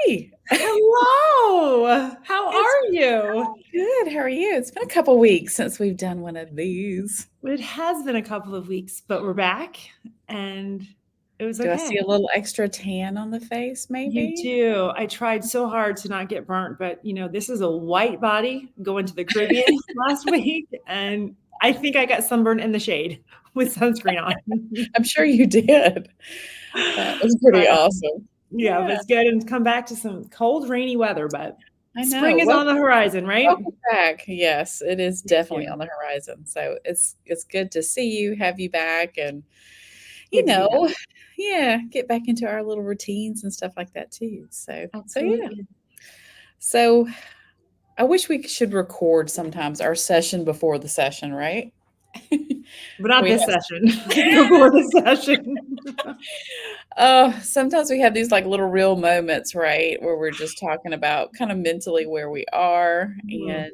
Hey, Hello. How it's are you? good. How are you? It's been a couple weeks since we've done one of these. It has been a couple of weeks, but we're back and it was Do I okay. see a little extra tan on the face, You maybe? too. I tried so hard to not get burnt, but this is a white body going to the Caribbean last week, and I think I got sunburned in the shade with sunscreen on. I'm sure you did. That was pretty But awesome. yeah, but Yeah, it's good and come back to some cold, rainy weather, but I know. spring is on the horizon, right? Welcome back. Yes, it is Thank definitely on you. the horizon. So it's good to see you, have you back, and you Good to be know, back. yeah, get back into our little routines and stuff like that too. So yeah. Absolutely. So I wish we should record sometimes our session before the session, right? But not We this have session, before the session. sometimes we have these like little real moments, right, where we're just talking about kind of mentally where we are, Mhm.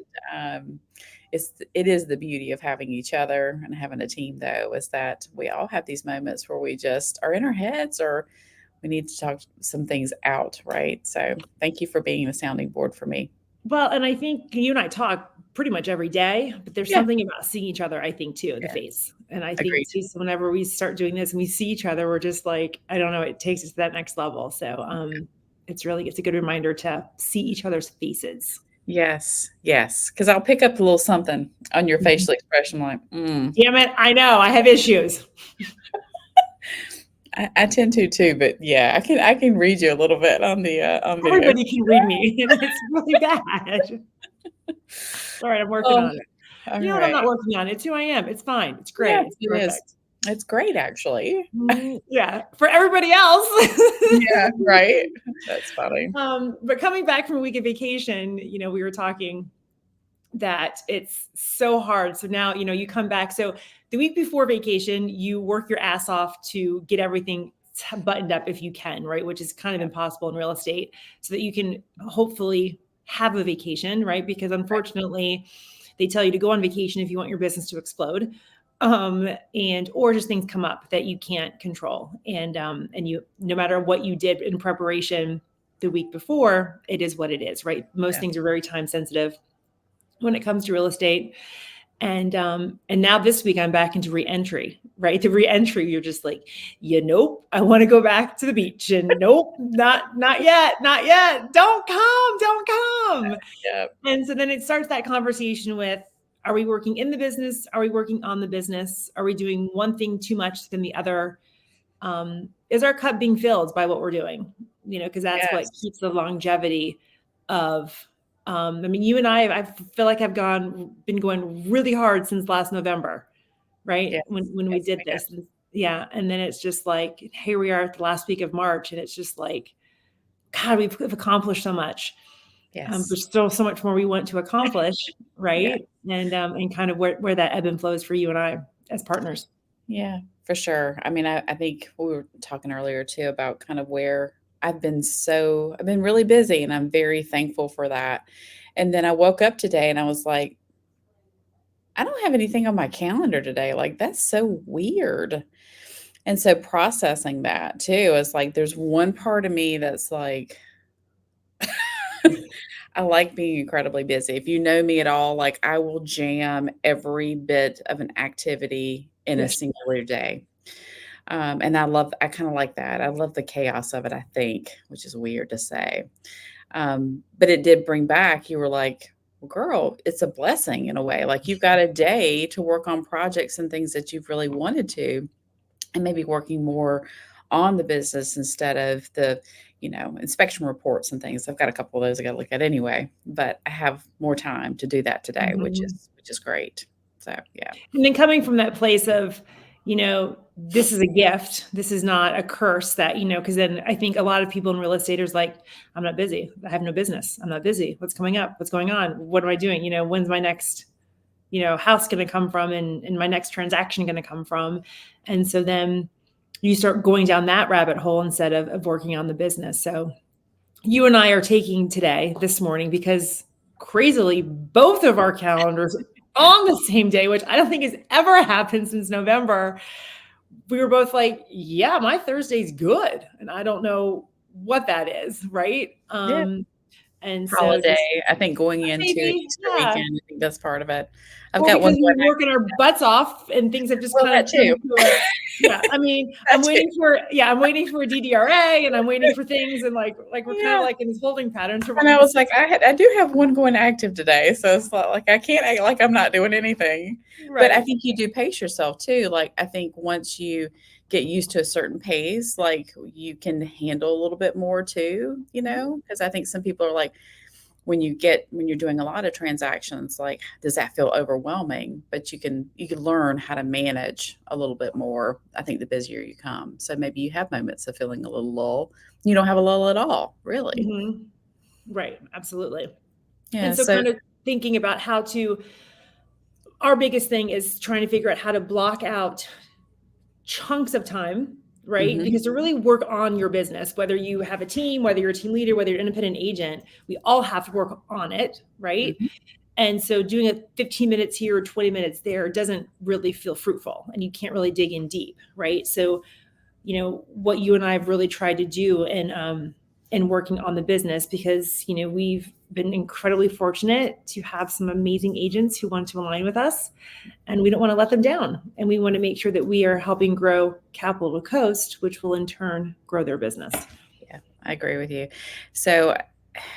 and it is the beauty of having each other and having a team, though, is that we all have these moments where we just are in our heads or we need to talk some things out, right? So thank you for being the sounding board for me. Well, and I think you and I talk pretty much every day, but there's Yeah, something about seeing each other, I think, too, the yeah, face. And I think agreed. too, so whenever we start doing this and we see each other, we're just like, I don't know, it takes us to that next level. So it's a good reminder to see each other's faces. Yes, yes, because I'll pick up a little something on your Mhm. facial expression, like, mm. Damn it, I know I have issues. I tend to too, but yeah, I can read you a little bit on video. Everybody can read me, and it's really bad. All right, I'm working Oh, on it. all You know what? I'm right. not working on it. It's who I am. It's fine. It's Yeah, great. It's it is. perfect. It's great, actually. Yeah, for everybody else. Yeah, right? That's funny. But coming back from a week of vacation, we were talking that it's so hard. So now, you come back. So the week before vacation, you work your ass off to get everything buttoned up if you can, right? Which is kind of Yeah, impossible in real estate, so that you can hopefully have a vacation, right? Because right. unfortunately, they tell you to go on vacation if you want your business to explode, and or just things come up that you can't control, and you, no matter what you did in preparation the week before, it is what it is, right? Most Yeah. things are very time sensitive when it comes to real estate. And now this week I'm back into reentry, right? The reentry, you're just like, nope, I want to go back to the beach. And nope, not yet, not yet. Don't come. Yeah. And so then it starts that conversation with, are we working in the business? Are we working on the business? Are we doing one thing too much than the other? Is our cup being filled by what we're doing? Because that's what Yes. keeps the longevity of. I mean, you and I feel like I've been going really hard since last November, right? Yes. When we Yes, did we have. this, yeah. And then it's just like, here we are at the last week of March, and it's just like, God, we've accomplished so much. Yes. There's still so much more we want to accomplish, Yeah. right? And kind of where that ebb and flows for you and I as partners. Yeah, for sure. I mean, I think we were talking earlier too about kind of where I've been really busy and I'm very thankful for that. And then I woke up today and I was like, I don't have anything on my calendar today. Like, that's so weird. And so processing that too is like there's one part of me that's like, I like being incredibly busy. If you know me at all, like I will jam every bit of an activity in a Yes. singular day. And I kind of like that. I love the chaos of it, I think, which is weird to say. But it did bring back, you were like, well, girl, it's a blessing in a way. Like you've got a day to work on projects and things that you've really wanted to, and maybe working more on the business instead of the, inspection reports and things. I've got a couple of those I got to look at anyway, but I have more time to do that today, which Mhm. is great. So yeah. And then coming from that place of, this is a gift. This is not a curse that, because then I think a lot of people in real estate is like, I'm not busy. I have no business. I'm not busy. What's coming up? What's going on? What am I doing? When's my next, house going to come from, and my next transaction going to come from? And so then you start going down that rabbit hole instead of working on the business. So you and I are taking today, this morning, because crazily, both of our calendars on the same day, which I don't think has ever happened since November. We were both like, yeah, my Thursday's good. And I don't know. what that is, right? Yeah. And so just Holiday. I think going into maybe, Easter yeah. weekend, I think that's part of it. I've Well, got one because going we're working our butts off and things have just well, kind that of turned too. into a yeah, I mean, That too. I'm waiting for a DDRA and I'm waiting for things and like we're kind of Yeah. like in this holding pattern. So And I was like, I do have one going active today, so it's not like I can't act like I'm not doing anything. But I right. think you do pace yourself too. Like I think once you get used to a certain pace, like you can handle a little bit more too, because I think some people are like, when you're doing a lot of transactions, like, does that feel overwhelming? But you can learn how to manage a little bit more, I think, the busier you come. So maybe you have moments of feeling a little lull. You don't have a lull at all, really. Mhm. Right, absolutely. Yeah, And so so kind of thinking about our biggest thing is trying to figure out how to block out chunks of time, right? mhm, Because to really work on your business, whether you have a team, whether you're a team leader, whether you're an independent agent, we all have to work on it, right? mhm. And so doing it 15 minutes here or 20 minutes there doesn't really feel fruitful and you can't really dig in deep, right? So, what you and I have really tried to do in working on the business, because, we've been incredibly fortunate to have some amazing agents who want to align with us, and we don't want to let them down. And we want to make sure that we are helping grow Capital Coast, which will in turn grow their business. Yeah, I agree with you. So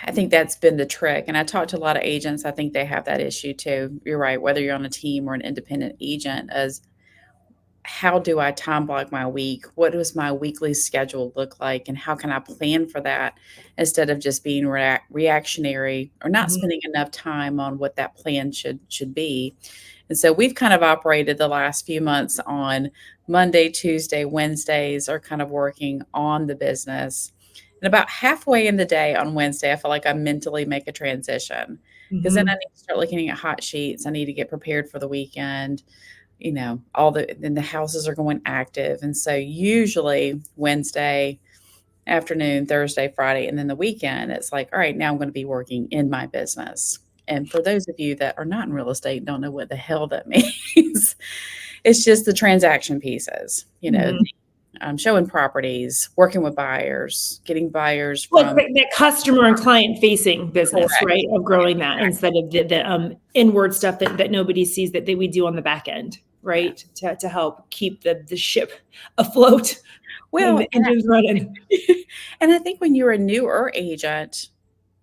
I think that's been the trick. And I talked to a lot of agents. I think they have that issue too. You're right. Whether you're on a team or an independent agent, as how do I time block my week? What does my weekly schedule look like? And how can I plan for that instead of just being reactionary or not Mhm. spending enough time on what that plan should be? And so we've kind of operated the last few months on Monday, Tuesday, Wednesdays are kind of working on the business. And about halfway in the day on Wednesday, I feel like I mentally make a transition because then I Mhm. need to start looking at hot sheets. I need to get prepared for the weekend. Then the houses are going active. And so usually Wednesday afternoon, Thursday, Friday, and then the weekend, it's like, all right, now I'm going to be working in my business. And for those of you that are not in real estate, don't know what the hell that means, it's just the transaction pieces, Mhm. showing properties, working with buyers, getting buyers Like from that customer and client facing business, correct. right? Of growing that instead of the inward stuff that nobody sees that we do on the back end, Yeah. right? To help keep the ship afloat and Well, the engines running. and I think when you're a newer agent,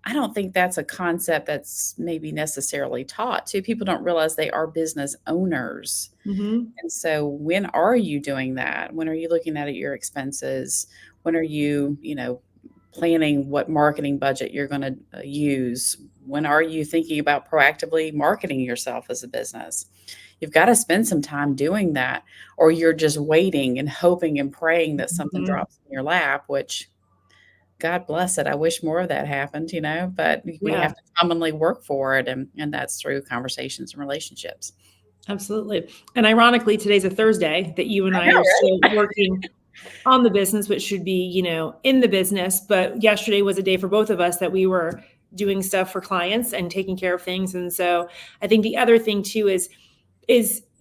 I don't think that's a concept that's maybe necessarily taught to people don't realize they are business owners. Mhm. And so when are you doing that? When are you looking at your expenses? When are you, planning what marketing budget you're going to use? When are you thinking about proactively marketing yourself as a business? You've got to spend some time doing that, or you're just waiting and hoping and praying that something Mhm. drops in your lap, which God bless it. I wish more of that happened, but we Yeah, have to commonly work for it, and that's through conversations and relationships. absolutely. And ironically, today's a Thursday that you and I I know, are still right? working on the business, which should be, in the business. But yesterday was a day for both of us that we were doing stuff for clients and taking care of things. And so I think the other thing too is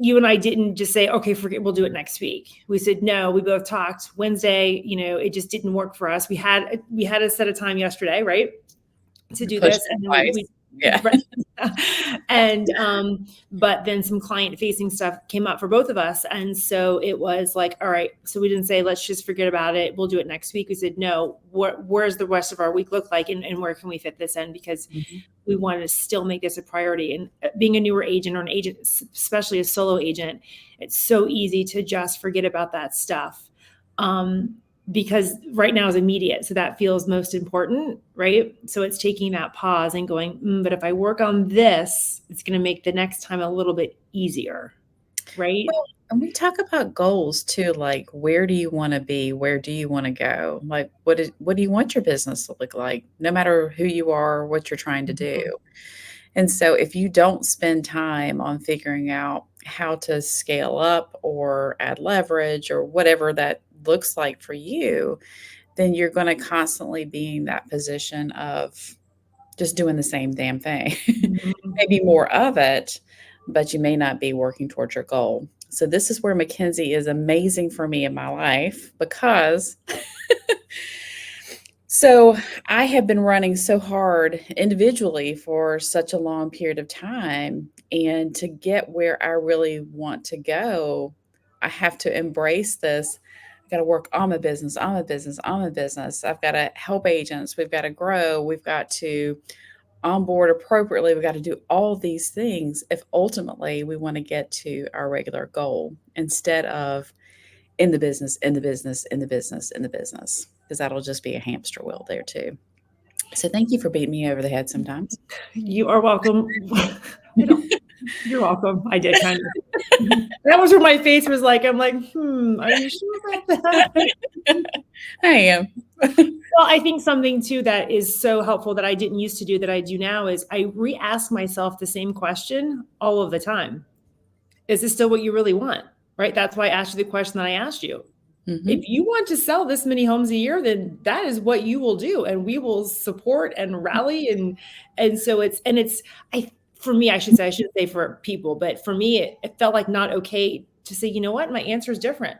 you and I didn't just say, okay, forget, we'll do it next week. We said, no, we both talked Wednesday, it just didn't work for us. We had a set of time yesterday, right, to We do pushed this. it And then we twice. Yeah. right. And but then some client facing stuff came up for both of us, and so it was like, all right, so we didn't say let's just forget about it, we'll do it next week. We said, no, where's the rest of our week look like, and where can we fit this in, because Mhm. we wanted to still make this a priority. And being a newer agent, or an agent, especially a solo agent, it's so easy to just forget about that stuff, because right now is immediate. So that feels most important, right? So it's taking that pause and going, but if I work on this, it's going to make the next time a little bit easier, right? Well, and we talk about goals too, like where do you wanna be? Where do you wanna go? Like, what do you want your business to look like, no matter who you are or what you're trying to do? Mhm. And so if you don't spend time on figuring out how to scale up or add leverage or whatever that looks like for you, then you're gonna constantly be in that position of just doing the same damn thing. Mhm. Maybe more of it, but you may not be working towards your goal. So this is where Mackenzie is amazing for me in my life because So I have been running so hard individually for such a long period of time. And to get where I really want to go, I have to embrace this. I've got to work on my business, on my business, on my business. I've got to help agents. We've got to grow. We've got to onboard appropriately. We've got to do all these things if ultimately we want to get to our regular goal instead of in the business, in the business, in the business, in the business, because that'll just be a hamster wheel there too. So thank you for beating me over the head sometimes. You are welcome. I don't. You're welcome. I did kind of. That was where my face was like, I'm like, are you sure about that? I am. Well, I think something too that is so helpful that I didn't used to do that I do now is I re-ask myself the same question all of the time. Is this still what you really want? Right? That's why I asked you the question that I asked you. If you want to sell this many homes a year, then that is what you will do, and we will support and rally, and so for me, I shouldn't say for people, but for me, it felt like not okay to say, you know what, my answer is different.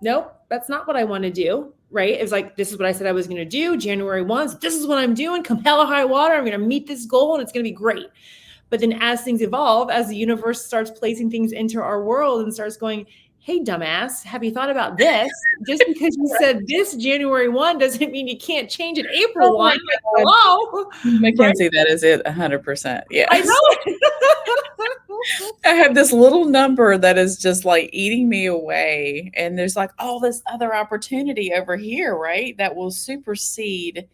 Nope, that's not what I want to do. Right? It was like, this is what I said I was going to do. January 1, this is what I'm doing. Come hell or high water, I'm going to meet this goal, and it's going to be great. But then as things evolve, as the universe starts placing things into our world and starts going, hey, dumbass, have you thought about this? Just because you said this January 1 doesn't mean you can't change it April 1. Like, hello? Mackenzie, right? That is it 100%. Yeah. I know. I have this little number that is just like eating me away. And there's like all this other opportunity over here, right? That will supersede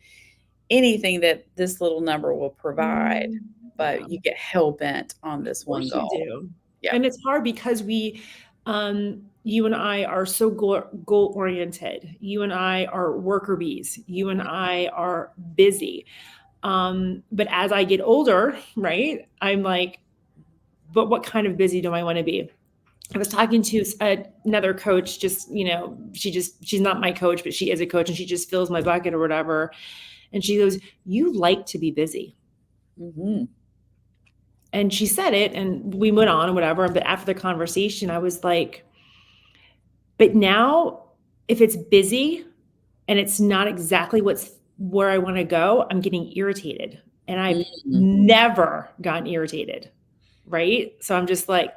anything that this little number will provide. But you get hell bent on this one goal. You do. Yeah. And it's hard because you and I are so goal oriented. You and I are worker bees. You and I are busy. But as I get older, right, I'm like, but what kind of busy do I want to be? I was talking to another coach, she's not my coach, but she is a coach, and she just fills my bucket or whatever. And she goes, you like to be busy. Mm-hmm. And she said it, and we went on and whatever. But after the conversation, I was like, but now if it's busy and it's not exactly where I want to go, I'm getting irritated. And I've never gotten irritated. Right. So I'm just like,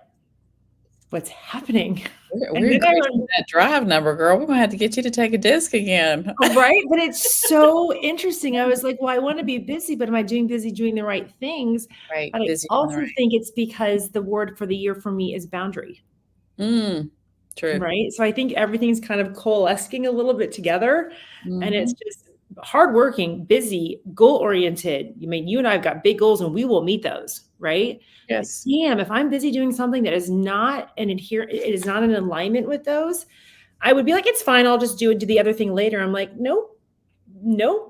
what's happening? We're increasing that drive number, girl. We're gonna have to get you to take a disc again. Right. But it's so interesting. I was like, well, I want to be busy, but am I doing the right things? Right. But I also think it's because the word for the year for me is boundary. True. Right. So I think everything's kind of coalescing a little bit together. And it's just hardworking, busy, goal-oriented. I mean, you and I have got big goals and we will meet those. Right. Yes. Damn, if I'm busy doing something that is not it is not in alignment with those, I would be like, it's fine. I'll just do the other thing later. I'm like, nope,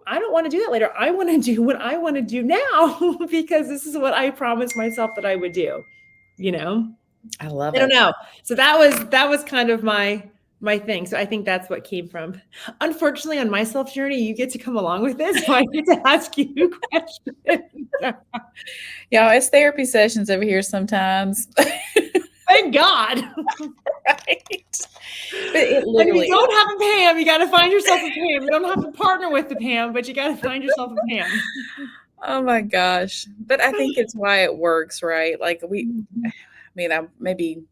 I don't want to do that later. I want to do what I want to do now because this is what I promised myself that I would do. I love it. I don't know. So that was kind of my thing. So I think that's what came from. Unfortunately, on my self journey, you get to come along with this. So I get to ask you questions. Yeah, it's therapy sessions over here sometimes. Thank God. Right. But it literally, you don't have a Pam. You got to find yourself a Pam. You don't have to partner with the Pam, but you got to find yourself a Pam. Oh my gosh. But I think it's why it works, right? Like I'm maybe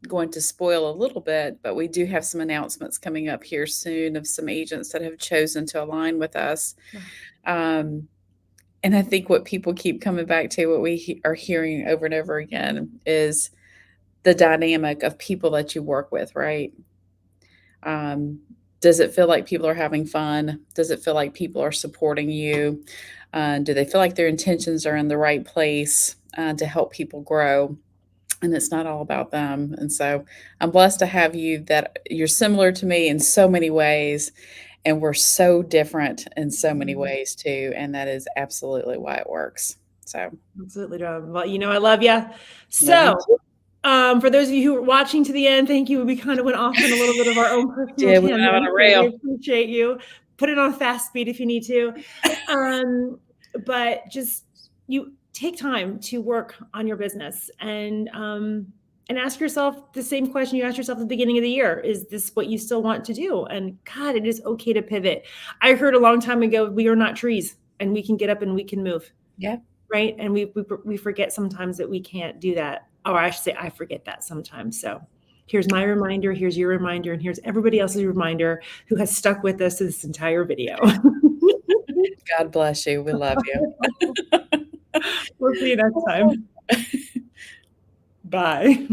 going to spoil a little bit, but we do have some announcements coming up here soon of some agents that have chosen to align with us. And I think what people keep coming back to, what we are hearing over and over again, is the dynamic of people that you work with, right? Does it feel like people are having fun? Does it feel like people are supporting you? Do they feel like their intentions are in the right place to help people grow? And it's not all about them. And so I'm blessed to have you, that you're similar to me in so many ways. And we're so different in so many ways too. And that is absolutely why it works. So absolutely. Well, I love you. So for those of you who are watching to the end, thank you. We kind of went off on a little bit of our own personal we went on a rail. I appreciate you. Put it on fast speed if you need to. But just you take time to work on your business and and ask yourself the same question you asked yourself at the beginning of the year. Is this what you still want to do? And God, it is okay to pivot. I heard a long time ago, we are not trees, and we can get up and we can move. Yeah. Right. And we forget sometimes that we can't do that. Or I should say, I forget that sometimes. So here's my reminder. Here's your reminder. And here's everybody else's reminder who has stuck with us this entire video. God bless you. We love you. We'll see you next time. Bye.